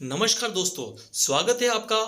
नमस्कार दोस्तों, स्वागत है आपका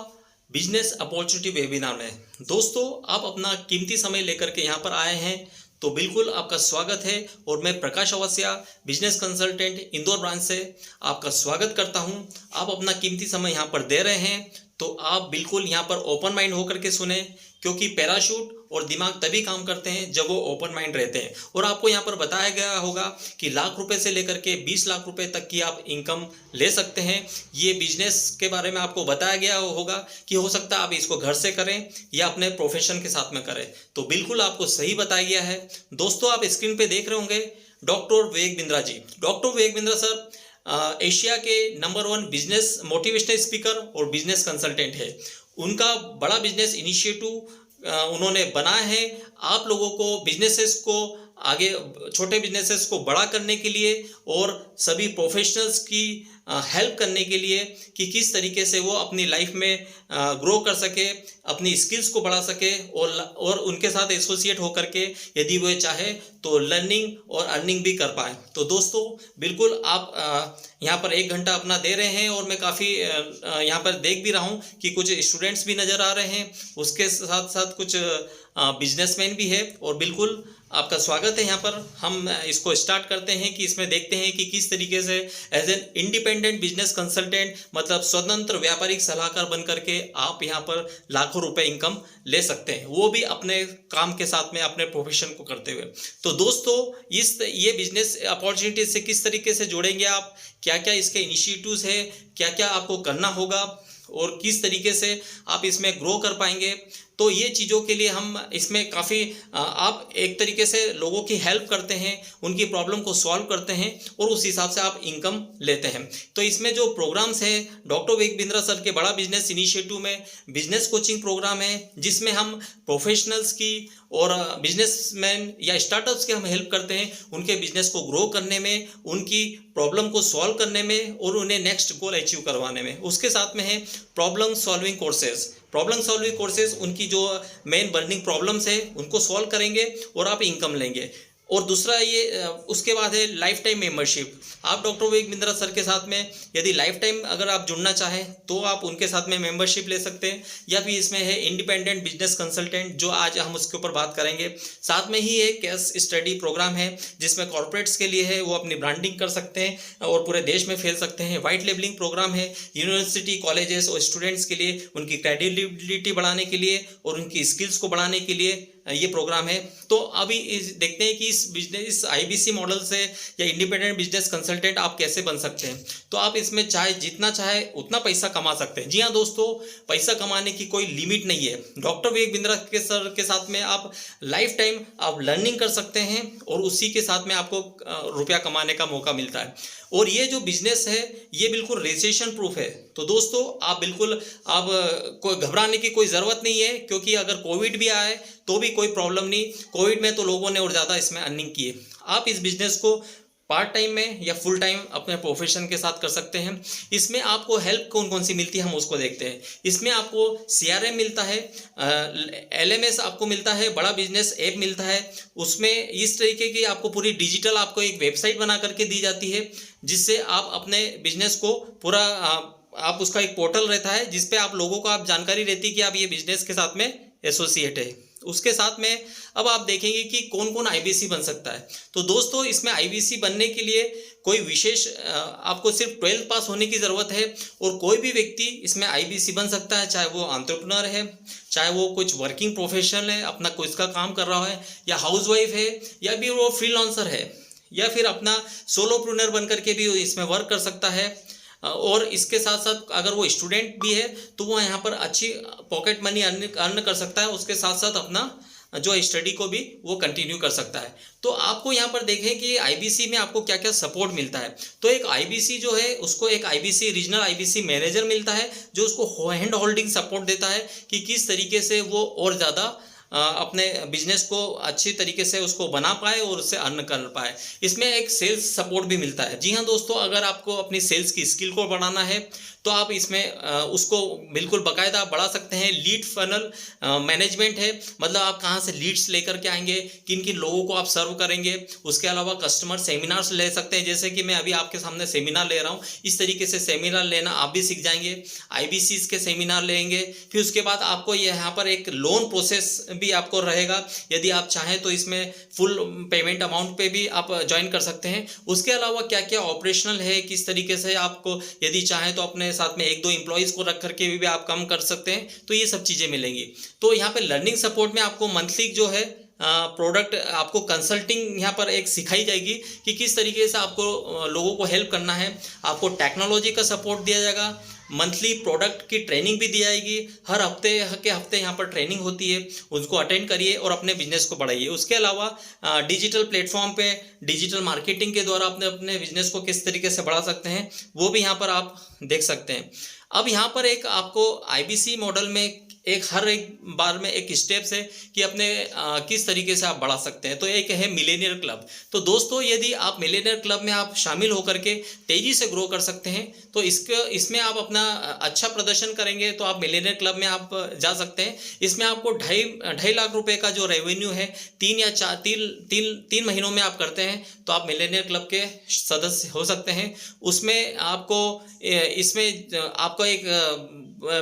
बिजनेस अपॉर्चुनिटी वेबिनार में। दोस्तों, आप अपना कीमती समय लेकर के यहाँ पर आए हैं तो बिल्कुल आपका स्वागत है। और मैं प्रकाश अवस्थिया, बिजनेस कंसल्टेंट, इंदौर ब्रांच से आपका स्वागत करता हूँ। आप अपना कीमती समय यहाँ पर दे रहे हैं तो आप बिल्कुल यहाँ पर ओपन माइंड होकर के सुने, क्योंकि पैराशूट और दिमाग तभी काम करते हैं जब वो ओपन माइंड रहते हैं। और आपको यहाँ पर बताया गया होगा कि लाख रुपए से लेकर के 20 लाख रुपए तक की आप इनकम ले सकते हैं। ये बिजनेस के बारे में आपको बताया गया होगा कि हो सकता है आप इसको घर से करें या अपने प्रोफेशन के साथ में करें, तो बिल्कुल आपको सही बताया गया है। दोस्तों, आप स्क्रीन पे देख रहे होंगे doctor Vivek Bindra ji. Doctor Vivek Bindra sir Asia के नंबर 1 बिजनेस मोटिवेशनल स्पीकर और बिजनेस कंसल्टेंट है। उनका बड़ा बिजनेस इनिशिएटिव उन्होंने बनाया है आप लोगों को बिजनेसेस को आगे, छोटे बिजनेसेस को बड़ा करने के लिए और सभी प्रोफेशनल्स की हेल्प करने के लिए कि किस तरीके से वो अपनी लाइफ में ग्रो कर सके, अपनी स्किल्स को बढ़ा सके और उनके साथ एसोसिएट होकर के यदि वो चाहे तो लर्निंग और अर्निंग भी कर पाए। तो दोस्तों, बिल्कुल आप यहाँ पर 1 घंटा अपना दे रहे हैं और मैं काफ़ी यहाँ पर देख भी रहा हूँ कि कुछ स्टूडेंट्स भी नज़र आ रहे हैं, उसके साथ साथ कुछ बिजनेसमैन भी है। और बिल्कुल आपका स्वागत है। यहाँ पर हम इसको स्टार्ट करते हैं कि इसमें देखते हैं कि किस तरीके से as an independent business consultant, मतलब स्वतंत्र व्यापारिक सलाहकार बन करके आप यहाँ पर लाखों रुपए इनकम ले सकते हैं, वो भी अपने काम के साथ में, अपने प्रोफेशन को करते हुए। तो दोस्तों, ये बिजनेस अपॉर्चुनिटी से किस तरीके से जुड़ेंगे आप, क्या क्या इसके इनिशिएटिव्स है, क्या क्या आपको करना होगा और किस तरीके से आप इसमें ग्रो कर पाएंगे, तो ये चीज़ों के लिए हम इसमें काफ़ी आप एक तरीके से लोगों की हेल्प करते हैं, उनकी प्रॉब्लम को सॉल्व करते हैं और उस हिसाब से आप इनकम लेते हैं। तो इसमें जो प्रोग्राम्स हैं, डॉक्टर विवेक बिंद्रा सर के बड़ा बिजनेस इनिशिएटिव में बिजनेस कोचिंग प्रोग्राम है, जिसमें हम प्रोफेशनल्स की और बिजनेसमैन या स्टार्टअप्स की हम हेल्प करते हैं, उनके बिजनेस को ग्रो करने में, उनकी प्रॉब्लम को सॉल्व करने में और उन्हें नेक्स्ट गोल अचीव करवाने में। उसके साथ में है प्रॉब्लम सॉल्विंग कोर्सेज, उनकी जो मेन बर्निंग प्रॉब्लम्स है उनको सॉल्व करेंगे और आप इनकम लेंगे। और दूसरा ये उसके बाद है लाइफ टाइम मेंबरशिप। आप डॉक्टर विवेक बिंद्रा सर के साथ में यदि लाइफ टाइम अगर आप जुड़ना चाहें तो आप उनके साथ में मेंबरशिप ले सकते हैं, या फिर इसमें है इंडिपेंडेंट बिजनेस कंसल्टेंट, जो आज हम उसके ऊपर बात करेंगे। साथ में ही एक केस स्टडी प्रोग्राम है जिसमें कॉर्पोरेट्स के लिए है, वो अपनी ब्रांडिंग कर सकते हैं और पूरे देश में फैल सकते हैं। वाइट लेबलिंग प्रोग्राम है यूनिवर्सिटी, कॉलेजेस और स्टूडेंट्स के लिए, उनकी क्रेडिबिलिटी बढ़ाने के लिए और उनकी स्किल्स को बढ़ाने के लिए ये प्रोग्राम है। तो अभी देखते हैं कि इस आईबीसी मॉडल से या इंडिपेंडेंट बिजनेस कंसल्टेंट आप कैसे बन सकते हैं। तो आप इसमें चाहे जितना चाहे उतना पैसा कमा सकते हैं। जी हाँ दोस्तों, पैसा कमाने की कोई लिमिट नहीं है। डॉक्टर विवेक बिंद्रा के सर के साथ में आप लाइफ टाइम आप लर्निंग कर सकते हैं और उसी के साथ में आपको रुपया कमाने का मौका मिलता है। और ये जो बिजनेस है ये बिल्कुल रिसेशन प्रूफ है। तो दोस्तों, आप बिल्कुल कोई घबराने की कोई ज़रूरत नहीं है, क्योंकि अगर कोविड भी आए तो भी कोई प्रॉब्लम नहीं। कोविड में तो लोगों ने और ज़्यादा इसमें अर्निंग की है। आप इस बिजनेस को पार्ट टाइम में या फुल टाइम अपने प्रोफेशन के साथ कर सकते हैं। इसमें आपको हेल्प कौन कौन सी मिलती है हम उसको देखते हैं। इसमें आपको CRM मिलता है, LMS आपको मिलता है, बड़ा बिजनेस ऐप मिलता है। उसमें इस तरीके की आपको पूरी डिजिटल आपको एक वेबसाइट बना करके दी जाती है, जिससे आप अपने बिजनेस को पूरा आप उसका एक पोर्टल रहता है जिसपे आप लोगों को आप जानकारी रहती है कि आप ये बिजनेस के साथ में एसोसिएट है। उसके साथ में अब आप देखेंगे कि कौन कौन IBC बन सकता है। तो दोस्तों, इसमें IBC बनने के लिए कोई विशेष आपको सिर्फ 12th पास होने की ज़रूरत है और कोई भी व्यक्ति इसमें IBC बन सकता है, चाहे वो एंटरप्रेन्योर है, चाहे वो कुछ वर्किंग प्रोफेशनल है, अपना कोई इसका काम कर रहा है, या हाउसवाइफ है, या भी वो फ्रीलांसर है, या फिर अपना सोलोप्रेन्योर बन करके भी इसमें वर्क कर सकता है। और इसके साथ साथ अगर वो स्टूडेंट भी है तो वो यहाँ पर अच्छी पॉकेट मनी अर्न कर सकता है। उसके साथ साथ अपना जो स्टडी को भी वो कंटिन्यू कर सकता है। तो आपको यहाँ पर देखें कि IBC में आपको क्या क्या सपोर्ट मिलता है। तो एक IBC जो है उसको एक IBC रीजनल IBC मैनेजर मिलता है, जो उसको हैंड होल्डिंग सपोर्ट देता है कि किस तरीके से वो और ज़्यादा अपने बिजनेस को अच्छी तरीके से उसको बना पाए और उससे अर्न कर पाए। इसमें एक सेल्स सपोर्ट भी मिलता है। जी हाँ दोस्तों, अगर आपको अपनी सेल्स की स्किल को बढ़ाना है तो आप इसमें उसको बिल्कुल बाकायदा बढ़ा सकते हैं। लीड फनल मैनेजमेंट है, मतलब आप कहाँ से लीड्स लेकर के आएंगे, किन किन लोगों को आप सर्व करेंगे। उसके अलावा कस्टमर सेमिनार्स ले सकते हैं, जैसे कि मैं अभी आपके सामने सेमिनार ले रहा हूँ, इस तरीके से सेमिनार लेना आप भी सीख जाएंगे। आईबीसीज के सेमिनार लेंगे। फिर उसके बाद आपको यहाँ पर एक लोन प्रोसेस भी आपको रहेगा। यदि आप चाहें तो इसमें फुल पेमेंट अमाउंट पे भी आप ज्वाइन कर सकते हैं। उसके अलावा क्या क्या ऑपरेशनल है, किस तरीके से आपको यदि चाहें तो अपने साथ में 1-2 एम्प्लॉइज को रख करके भी आप कम कर सकते हैं, तो ये सब चीज़ें मिलेंगी। तो यहाँ पे लर्निंग सपोर्ट में आपको मंथली जो है प्रोडक्ट आपको कंसल्टिंग यहाँ पर एक सिखाई जाएगी कि किस तरीके से आपको लोगों को हेल्प करना है। आपको टेक्नोलॉजी का सपोर्ट दिया जाएगा। मंथली प्रोडक्ट की ट्रेनिंग भी दी जाएगी। हर हफ्ते के हफ्ते यहाँ पर ट्रेनिंग होती है, उसको अटेंड करिए और अपने बिजनेस को बढ़ाइए। उसके अलावा डिजिटल प्लेटफॉर्म पे डिजिटल मार्केटिंग के द्वारा अपने अपने बिजनेस को किस तरीके से बढ़ा सकते हैं, वो भी यहाँ पर आप देख सकते हैं। अब यहाँ पर एक आपको आईबीसी मॉडल में हर एक बार में एक स्टेप्स है कि अपने किस तरीके से आप बढ़ा सकते हैं। तो एक है मिलेनियर क्लब। तो दोस्तों, यदि आप मिलेनियर क्लब में आप शामिल होकर के तेजी से ग्रो कर सकते हैं, तो इसमें आप अपना अच्छा प्रदर्शन करेंगे तो आप मिलेनियर क्लब में आप जा सकते हैं। इसमें आपको 2.5 लाख रुपए का जो रेवेन्यू है 3 महीनों में आप करते हैं तो आप मिलेनियर क्लब के सदस्य हो सकते हैं। उसमें आपको इसमें आपको एक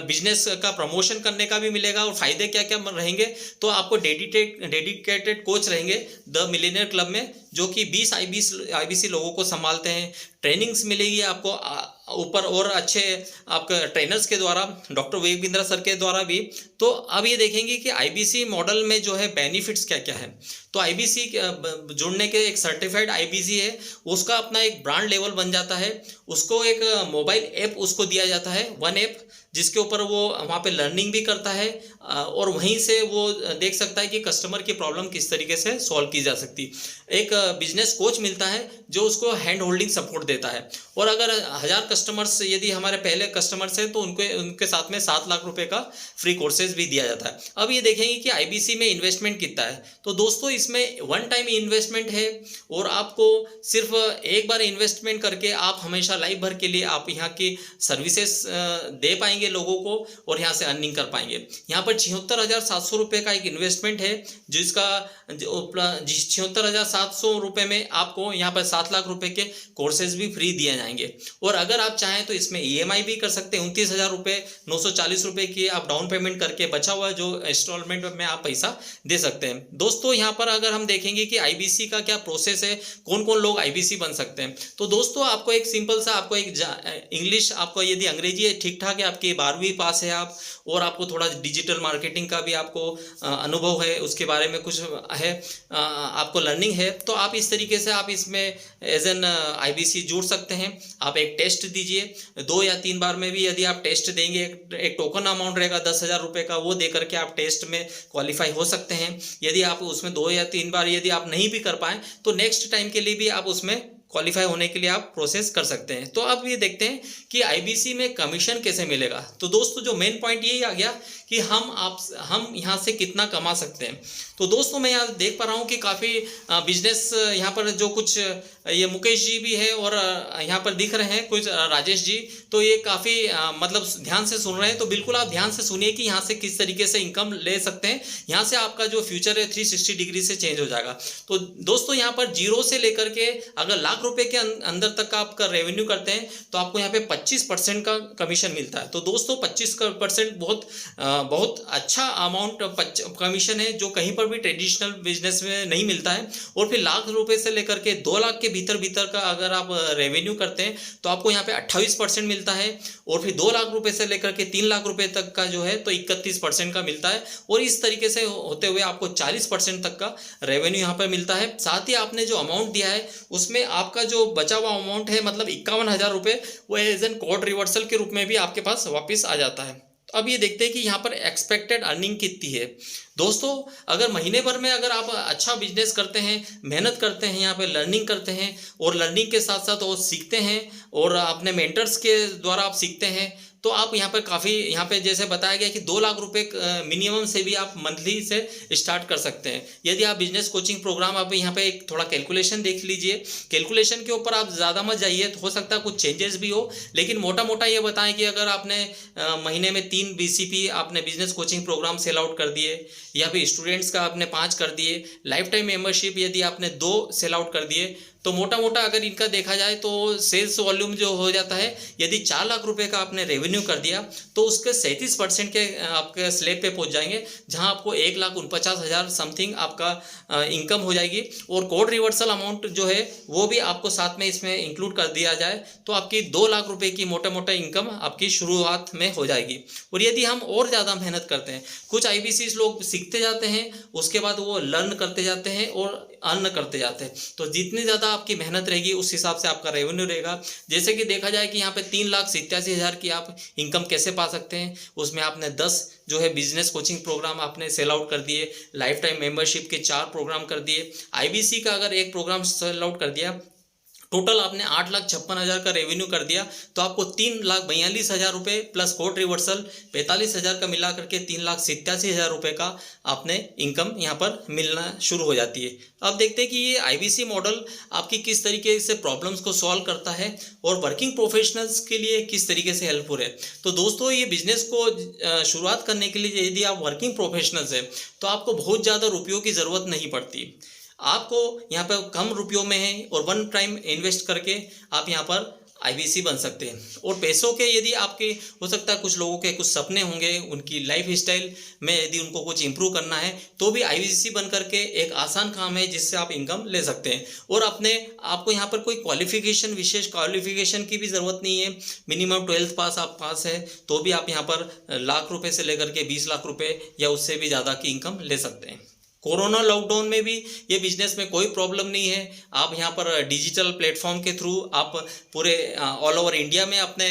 बिजनेस का प्रमोशन करने का भी मिलेगा। और फायदे क्या क्या रहेंगे, तो आपको डेडिकेटेड कोच रहेंगे द मिलेनियर क्लब में, जो कि 20 आईबीसी लोगों को संभालते हैं। ट्रेनिंग्स मिलेगी आपको ऊपर और अच्छे आपके ट्रेनर्स के द्वारा, डॉक्टर विवेक बिंद्रा सर के द्वारा भी। तो अब ये देखेंगे कि आईबीसी मॉडल में जो है बेनिफिट्स क्या क्या है। तो आईबीसी जुड़ने के एक सर्टिफाइड आईबीसी है, उसका अपना एक ब्रांड लेवल बन जाता है। उसको एक मोबाइल ऐप उसको दिया जाता है, वन ऐप, जिसके ऊपर वो वहाँ पे लर्निंग भी करता है और वहीं से वो देख सकता है कि कस्टमर की प्रॉब्लम किस तरीके से सॉल्व की जा सकती। एक बिजनेस कोच मिलता है जो उसको हैंड होल्डिंग सपोर्ट देता है। और अगर 1000 कस्टमर्स यदि हमारे पहले कस्टमर्स हैं तो उनके साथ में 7 लाख रुपए का फ्री कोर्सेज भी दिया जाता है। अब ये देखेंगे कि आईबीसी में इन्वेस्टमेंट कितना है। तो दोस्तों, इसमें वन टाइम इन्वेस्टमेंट है और आपको सिर्फ एक बार इन्वेस्टमेंट करके आप हमेशा लाइफ भर के लिए आप यहाँ की सर्विसेज दे पाएंगे लोगों को और यहाँ से अर्निंग कर पाएंगे। यहाँ पर 76,700 रुपये का एक इन्वेस्टमेंट है, जिसका 76,700 रुपये में आपको यहाँ पर 7 लाख रुपए के कोर्सेज भी फ्री दिए जाएंगे। और अगर आप चाहें तो इसमें ईएमआई भी कर सकते हैं। 29,000 रुपये 940 रुपये की आप डाउन पेमेंट करके बचा हुआ जो इंस्टॉलमेंट में आप पैसा दे सकते हैं। दोस्तों, यहाँ पर अगर हम देखेंगे कि आईबीसी का क्या प्रोसेस है, कौन कौन लोग आईबीसी बन सकते हैं, तो दोस्तों आपको एक सिंपल सा आपको एक इंग्लिश, आपको यदि अंग्रेजी ठीक ठाक है, आपकी 12वीं पास है आप, और आपको थोड़ा डिजिटल मार्केटिंग का भी आपको अनुभव है, उसके बारे में कुछ है, आपको लर्निंग है, तो आप इस तरीके से आप इसमें एज एन आईबीसी जुड़ सकते हैं। आप एक टेस्ट दीजिए, 2 या 3 बार में भी यदि आप टेस्ट देंगे, एक टोकन अमाउंट रहेगा 10,000 रुपये का, वो दे करके आप टेस्ट में क्वालिफाई हो सकते हैं। यदि आप उसमें 2 या 3 बार यदि आप नहीं भी कर पाएँ तो नेक्स्ट टाइम के लिए भी आप उसमें क्वालिफाई होने के लिए आप प्रोसेस कर सकते हैं। तो अब ये देखते हैं कि आईबीसी में कमीशन कैसे मिलेगा। तो दोस्तों, जो मेन पॉइंट यही आ गया कि हम यहाँ से कितना कमा सकते हैं। तो दोस्तों, मैं यहाँ देख पा रहा हूँ कि काफ़ी बिजनेस यहाँ पर जो कुछ ये मुकेश जी भी है और यहाँ पर दिख रहे हैं कुछ राजेश जी, तो ये काफ़ी मतलब ध्यान से सुन रहे हैं। तो बिल्कुल आप ध्यान से सुनिए कि यहाँ से किस तरीके से इनकम ले सकते हैं। यहाँ से आपका जो फ्यूचर है 360 डिग्री से चेंज हो जाएगा। तो दोस्तों, यहाँ पर 0 से लेकर के अगर लाख रुपए के अंदर तक का आपका रेवेन्यू करते हैं तो आपको यहाँ पे 25% का कमीशन मिलता है। तो दोस्तों, 25% बहुत अच्छा अमाउंट कमीशन है, जो कहीं पर भी ट्रेडिशनल बिजनेस में नहीं मिलता है। और फिर लाख रुपए से लेकर के 2 लाख के भीतर का अगर आप रेवेन्यू करते हैं तो आपको यहाँ पे 28% मिलता है। और फिर 2 लाख रुपए से लेकर के 3 लाख रुपए तक का जो है तो 31% का मिलता है। और इस तरीके से होते हुए आपको 40% तक का रेवेन्यू यहाँ पर मिलता है। साथ ही आपने जो अमाउंट दिया है उसमें आपका जो बचा हुआ अमाउंट है, मतलब 51,000 रुपये, वो एज एन कोड रिवर्सल के रूप में भी आपके पास वापस आ जाता है। अब ये देखते हैं कि यहाँ पर एक्सपेक्टेड अर्निंग कितनी है। दोस्तों, अगर महीने भर में अगर आप अच्छा बिजनेस करते हैं, मेहनत करते हैं, यहाँ पे लर्निंग करते हैं और लर्निंग के साथ साथ और सीखते हैं और अपने मेंटर्स के द्वारा आप सीखते हैं, तो आप यहाँ पर काफ़ी यहाँ पे जैसे बताया गया कि 2 लाख रुपए मिनिमम से भी आप मंथली से स्टार्ट कर सकते हैं। यदि आप बिजनेस कोचिंग प्रोग्राम, आप यहाँ पे एक थोड़ा कैलकुलेशन देख लीजिए, कैलकुलेशन के ऊपर आप ज़्यादा मत जाइए, तो हो सकता है कुछ चेंजेस भी हो, लेकिन मोटा मोटा ये बताएं कि अगर आपने महीने में 3 BCP आपने business coaching programme sell out कर दिए, या फिर स्टूडेंट्स का आपने 5 कर दिए, लाइफ टाइम मेंबरशिप यदि आपने 2 सेल आउट कर दिए, तो मोटा मोटा अगर इनका देखा जाए तो सेल्स वॉल्यूम जो हो जाता है, यदि 4 लाख रुपए का आपने रेवेन्यू कर दिया तो उसके 37% के आपके स्लैब पे पहुंच जाएंगे, जहां आपको 1,49,000 समथिंग आपका इनकम हो जाएगी। और कोड रिवर्सल अमाउंट जो है वो भी आपको साथ में इसमें इंक्लूड कर दिया जाए तो आपकी 2 लाख रुपए की मोटा मोटा इनकम आपकी शुरुआत में हो जाएगी। और यदि हम और ज़्यादा मेहनत करते हैं, कुछ IBCs लोग सीखते जाते हैं, उसके बाद वो लर्न करते जाते हैं और अर्न करते जाते हैं, तो जितनी ज़्यादा आपकी मेहनत रहेगी उस हिसाब से आपका रेवेन्यू रहेगा। जैसे कि देखा जाए कि यहाँ पे 3,87,000 की आप इनकम कैसे पा सकते हैं, उसमें आपने 10 जो है बिजनेस कोचिंग प्रोग्राम आपने सेल आउट कर दिए, लाइफ टाइम मेंबरशिप के 4 प्रोग्राम कर दिए, IBC का अगर एक प्रोग्राम सेल आउट कर दिया, टोटल आपने 8,56,000 का रेवेन्यू कर दिया, तो आपको 3,42,000 रुपये प्लस कोड रिवर्सल 45,000 का मिला करके 3,87,000 रुपये का आपने इनकम यहाँ पर मिलना शुरू हो जाती है। अब देखते हैं कि ये IBC मॉडल आपकी किस तरीके से प्रॉब्लम्स को सॉल्व करता है और वर्किंग प्रोफेशनल्स के लिए किस तरीके से हेल्पफुल है। तो दोस्तों, ये बिजनेस को शुरुआत करने के लिए यदि आप वर्किंग प्रोफेशनल्स हैं तो आपको बहुत ज़्यादा रुपयों की ज़रूरत नहीं पड़ती। आपको यहाँ पर कम रुपयों में है और वन टाइम इन्वेस्ट करके आप यहाँ पर IBC बन सकते हैं। और पैसों के यदि आपके हो सकता है कुछ लोगों के कुछ सपने होंगे, उनकी लाइफ स्टाइल में यदि उनको कुछ इंप्रूव करना है तो भी IBC बन करके एक आसान काम है जिससे आप इनकम ले सकते हैं। और आपको यहाँ पर कोई क्वालिफिकेशन, विशेष क्वालिफिकेशन की भी ज़रूरत नहीं है। मिनिमम 12th पास आप पास है तो भी आप यहाँ पर लाख रुपये से लेकर के 20 लाख रुपये या उससे भी ज़्यादा की इनकम ले सकते हैं। कोरोना लॉकडाउन में भी ये बिजनेस में कोई प्रॉब्लम नहीं है। आप यहाँ पर डिजिटल प्लेटफॉर्म के थ्रू आप पूरे ऑल ओवर इंडिया में अपने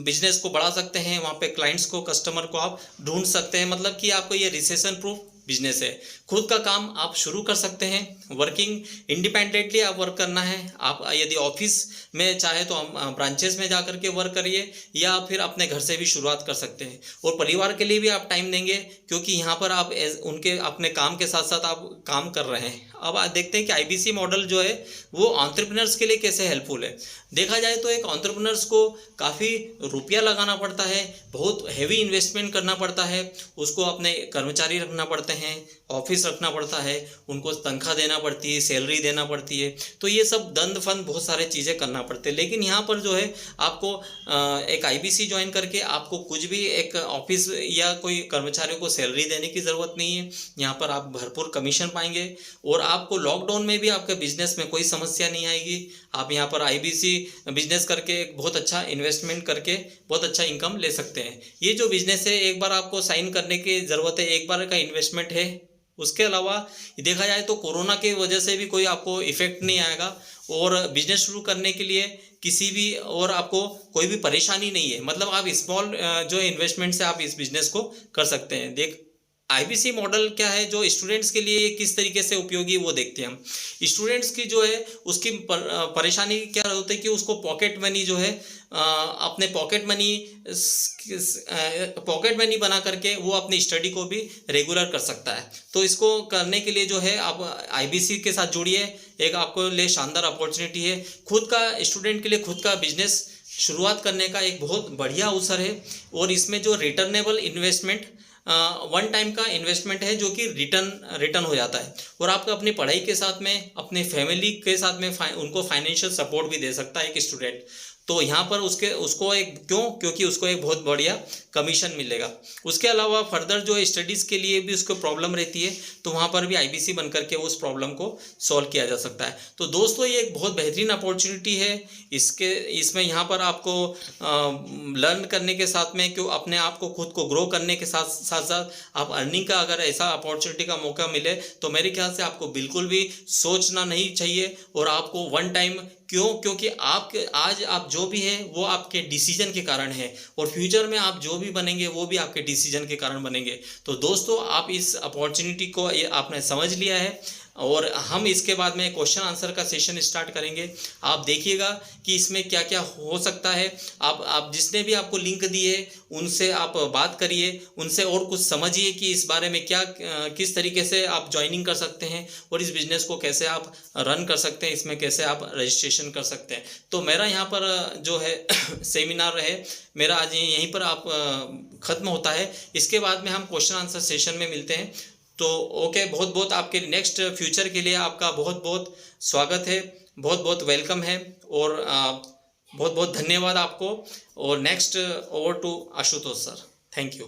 बिजनेस को बढ़ा सकते हैं। वहाँ पे क्लाइंट्स को, कस्टमर को आप ढूंढ सकते हैं। मतलब कि आपको ये रिसेशन प्रूफ बिजनेस है। खुद का काम आप शुरू कर सकते हैं। वर्किंग इंडिपेंडेंटली आप वर्क करना है। आप यदि ऑफिस में चाहे तो हम ब्रांचेस में जा करके वर्क करिए, या फिर अपने घर से भी शुरुआत कर सकते हैं। और परिवार के लिए भी आप टाइम देंगे, क्योंकि यहाँ पर आप उनके अपने काम के साथ साथ आप काम कर रहे हैं। अब आप देखते हैं कि IBC मॉडल जो है वो एंटरप्रेन्योर्स के लिए कैसे हेल्पफुल है। देखा जाए तो एक एंटरप्रेन्योर्स को काफ़ी रुपया लगाना पड़ता है, बहुत हैवी इन्वेस्टमेंट करना पड़ता है, उसको अपने कर्मचारी रखना पड़ते हैं, ऑफिस रखना पड़ता है, उनको तनख्वाह देना पड़ती है, सैलरी देना पड़ती है, तो ये सब दंड फंड बहुत सारे चीज़ें करना पड़ते हैं। लेकिन यहाँ पर जो है आपको एक IBC ज्वाइन करके आपको कुछ भी एक ऑफिस या कोई कर्मचारियों को सैलरी देने की ज़रूरत नहीं है। यहाँ पर आप भरपूर कमीशन पाएंगे और आपको लॉकडाउन में भी आपके बिजनेस में कोई समस्या नहीं आएगी। आप यहाँ पर IBC बिजनेस करके एक बहुत अच्छा इन्वेस्टमेंट करके बहुत अच्छा इनकम ले सकते हैं। ये जो बिजनेस है एक बार आपको साइन करने की ज़रूरत है, एक बार का इन्वेस्टमेंट है। उसके अलावा देखा जाए तो कोरोना की वजह से भी कोई आपको इफेक्ट नहीं आएगा और बिजनेस शुरू करने के लिए किसी भी और आपको कोई भी परेशानी नहीं है। मतलब आप स्मॉल जो इन्वेस्टमेंट से आप इस बिजनेस को कर सकते हैं। IBC मॉडल क्या है जो स्टूडेंट्स के लिए किस तरीके से उपयोगी, वो देखते हैं हम। स्टूडेंट्स की जो है उसकी परेशानी क्या होती है कि उसको पॉकेट मनी जो है अपने पॉकेट मनी बना करके वो अपनी स्टडी को भी रेगुलर कर सकता है। तो इसको करने के लिए जो है आप IBC के साथ जुड़िए। एक आपको लिए शानदार अपॉर्चुनिटी है। खुद का स्टूडेंट के लिए खुद का बिजनेस शुरुआत करने का एक बहुत बढ़िया अवसर है। और इसमें जो रिटर्नेबल इन्वेस्टमेंट वन टाइम का इन्वेस्टमेंट है जो कि रिटर्न हो जाता है और आपको अपनी पढ़ाई के साथ में, अपने फैमिली के साथ में उनको फाइनेंशियल सपोर्ट भी दे सकता है एक स्टूडेंट। तो यहाँ पर उसको क्योंकि उसको एक बहुत बढ़िया कमीशन मिलेगा। उसके अलावा फर्दर जो स्टडीज़ के लिए भी उसको प्रॉब्लम रहती है तो वहाँ पर भी IBC बन करके उस प्रॉब्लम को सॉल्व किया जा सकता है। तो दोस्तों, ये एक बहुत बेहतरीन अपॉर्चुनिटी है। इसमें यहाँ पर आपको लर्न करने के साथ में क्यों अपने आप को खुद को ग्रो करने के साथ साथ आप अर्निंग का अगर ऐसा अपॉर्चुनिटी का मौका मिले तो मेरे ख्याल से आपको बिल्कुल भी सोचना नहीं चाहिए। और आपको वन टाइम क्योंकि आज आप जो भी है वो आपके डिसीजन के कारण है और फ्यूचर में आप जो भी बनेंगे वो भी आपके डिसीजन के कारण बनेंगे। तो दोस्तों, आप इस अपॉर्चुनिटी को आपने समझ लिया है। और हम इसके बाद में क्वेश्चन आंसर का सेशन स्टार्ट करेंगे। आप देखिएगा कि इसमें क्या क्या हो सकता है। आप जिसने भी आपको लिंक दिए उनसे आप बात करिए, उनसे और कुछ समझिए कि इस बारे में क्या किस तरीके से आप ज्वाइनिंग कर सकते हैं और इस बिज़नेस को कैसे आप रन कर सकते हैं, इसमें कैसे आप रजिस्ट्रेशन कर सकते हैं। तो मेरा यहाँ पर जो है सेमिनार है मेरा आज यहीं पर आप ख़त्म होता है। इसके बाद में हम क्वेश्चन आंसर सेशन में मिलते हैं। तो ओके, बहुत बहुत आपके नेक्स्ट फ्यूचर के लिए आपका बहुत बहुत स्वागत है, बहुत बहुत वेलकम है और बहुत बहुत धन्यवाद आपको। और next over to Ashutosh sir. Thank you.